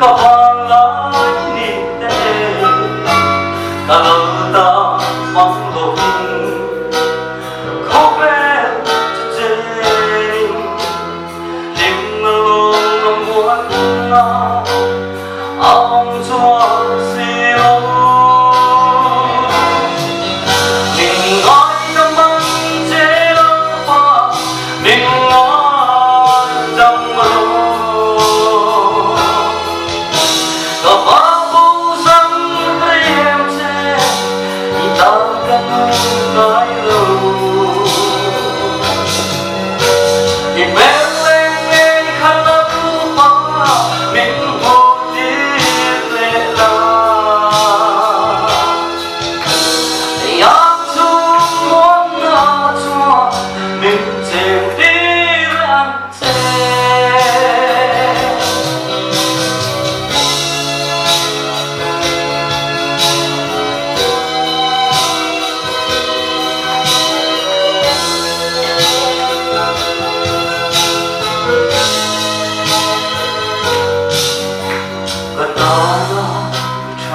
có hoa lá nhìn tê ta lỡ ta manglo khó bé chê linh lô muốn na ông chúa siêu mình nói tâm măng chế Lalpa mình nói tâm măng có bao bu răng với em chế ta cần nói lâu thì bên lên nghe khăn Lalpa mình vô tiếng lệ la thì anh chung muốn na cho mình chèn đi anh chê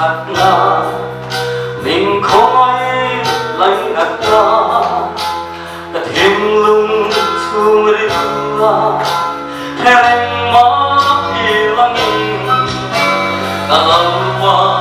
chặt na mình khói lạnh ngắt ta thêm lung thương ria theo anh má đi lăng ta Lalpa